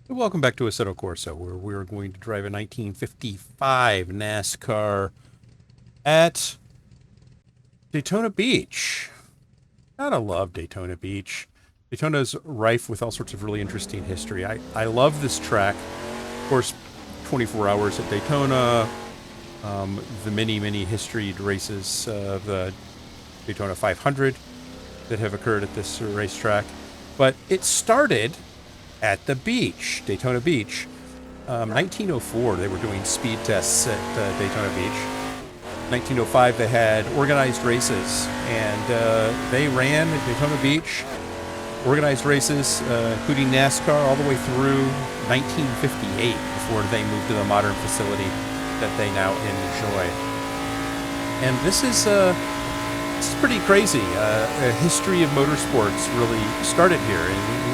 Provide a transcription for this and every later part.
Welcome back to Assetto Corsa, where we're going to drive a 1955 NASCAR at Daytona Beach. Gotta love Daytona Beach. Daytona's rife with all sorts of really interesting history. I love this track. Of course, 24 hours at Daytona, the many historied races of the Daytona 500 that have occurred at this racetrack. But it started at the beach, Daytona Beach. 1904, they were doing speed tests at Daytona Beach. 1905, they had organized races, and they ran at Daytona Beach, organized races, including NASCAR, all the way through 1958 before they moved to the modern facility that they now enjoy. And this is pretty crazy. A history of motorsports really started here. And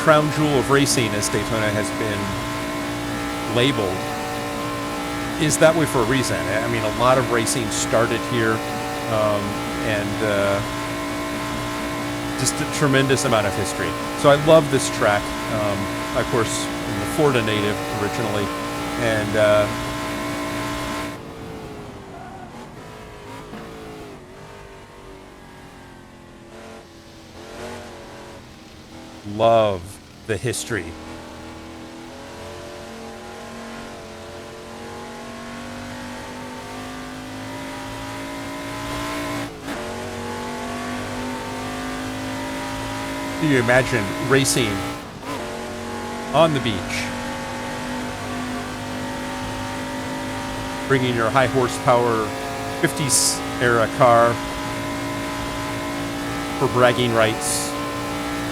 crown jewel of racing, as Daytona has been labeled, is that way for a reason. I mean, a lot of racing started here, and just a tremendous amount of history. So I love this track. Of course, I'm a Florida native originally, and love the history. Can you imagine racing on the beach, bringing your high horsepower 50s era car for bragging rights,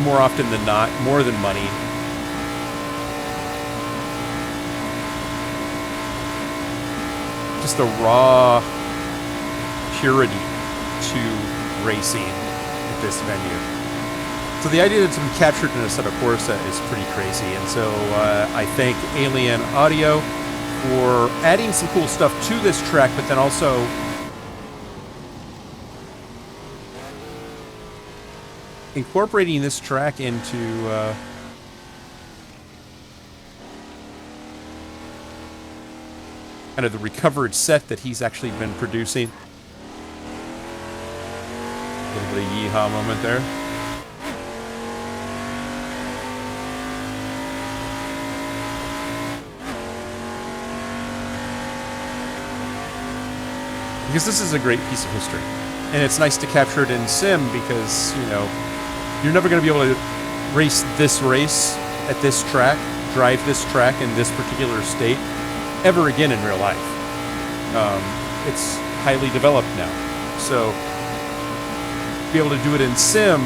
more often than not, more than money. Just a raw purity to racing at this venue. So the idea that's been captured in Assetto Corsa is pretty crazy, and so I thank Alien Audio for adding some cool stuff to this track, but then also incorporating this track into kind of the recovered set that he's actually been producing. A little bit of yeehaw moment there. Because this is a great piece of history. And it's nice to capture it in sim because, you know, you're never going to be able to race this race at this track, drive this track in this particular state ever again in real life. It's highly developed now. So, to be able to do it in sim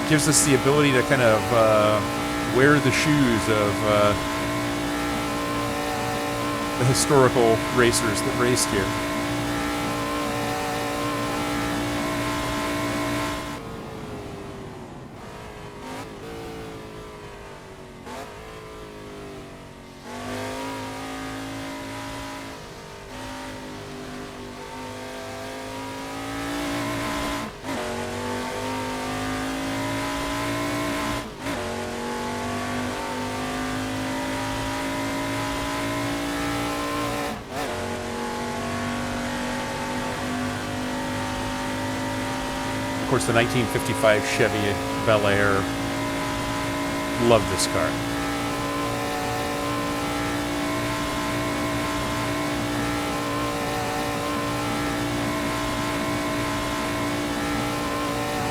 gives us the ability to kind of wear the shoes of the historical racers that raced here. Of course, the 1955 Chevy Bel Air. Love this car.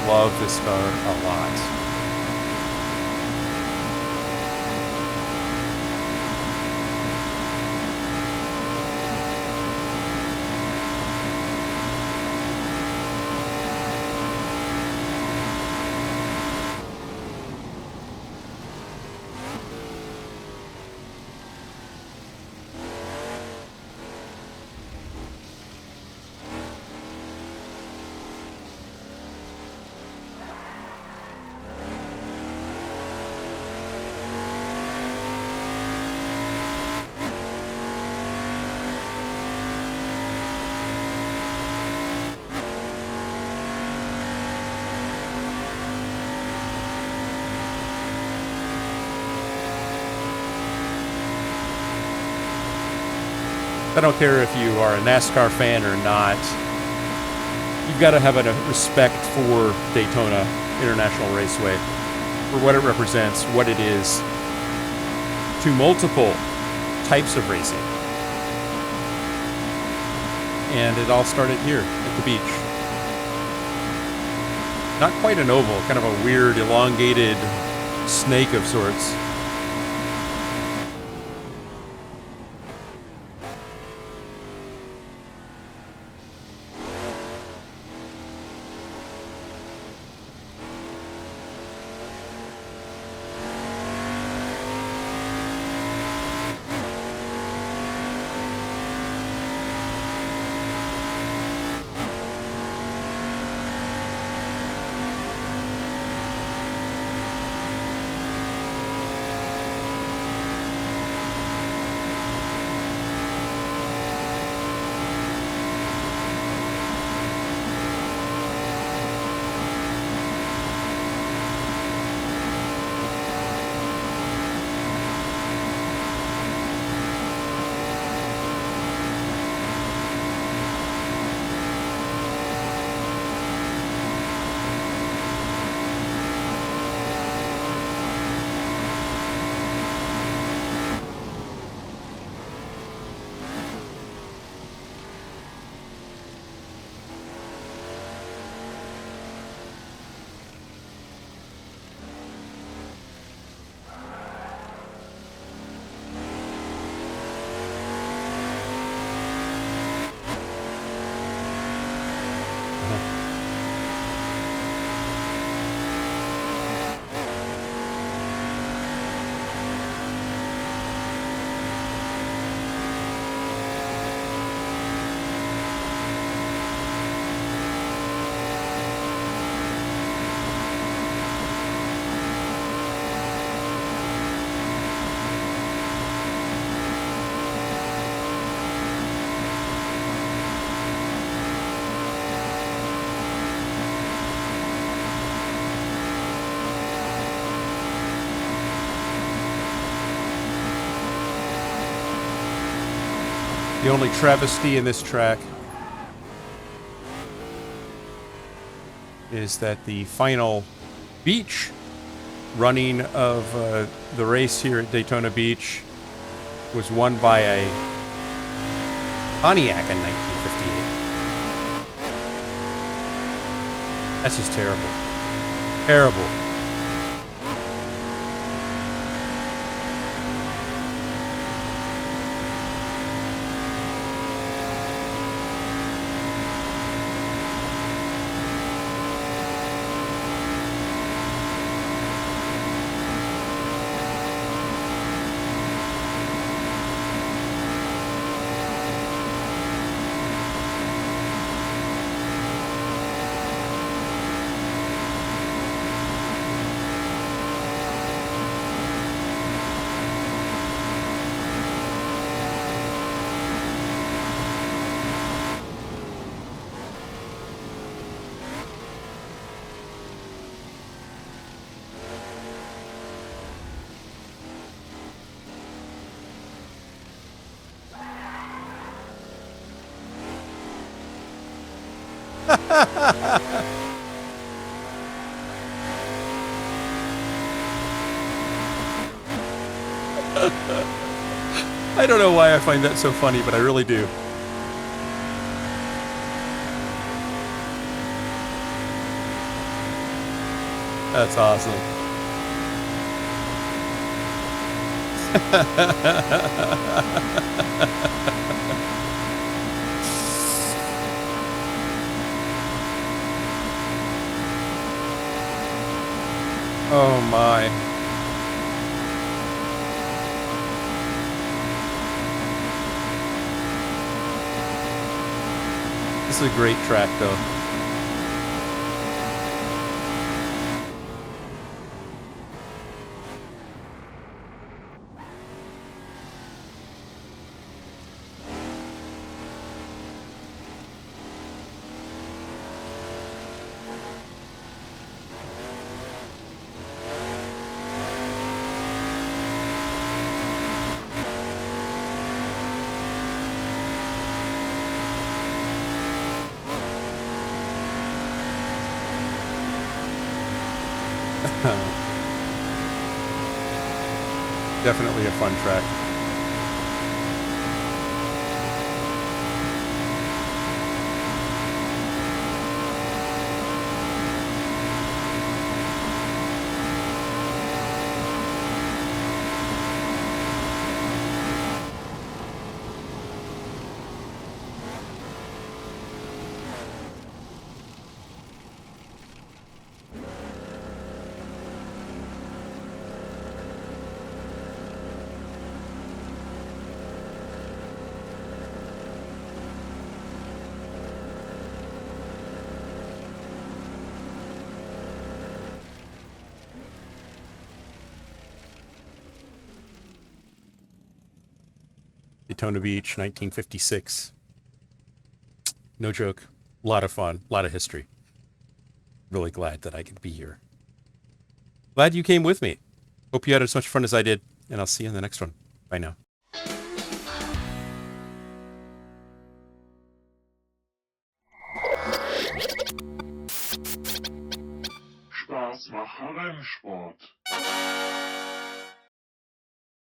Love this car a lot. I don't care if you are a NASCAR fan or not. You've got to have a respect for Daytona International Raceway, for what it represents, what it is to multiple types of racing. And it all started here at the beach. Not quite an oval, kind of a weird, elongated snake of sorts. The only travesty in this track is that the final beach running of the race here at Daytona Beach was won by a Pontiac in 1958. That's just terrible. Terrible. I don't know why I find that so funny, but I really do. That's awesome. Oh my. This is a great track though. Definitely a fun track. Daytona Beach, 1956. No joke. A lot of fun. A lot of history. Really glad that I could be here. Glad you came with me. Hope you had as much fun as I did, and I'll see you in the next one. Bye now. Spaß mache Rennsport.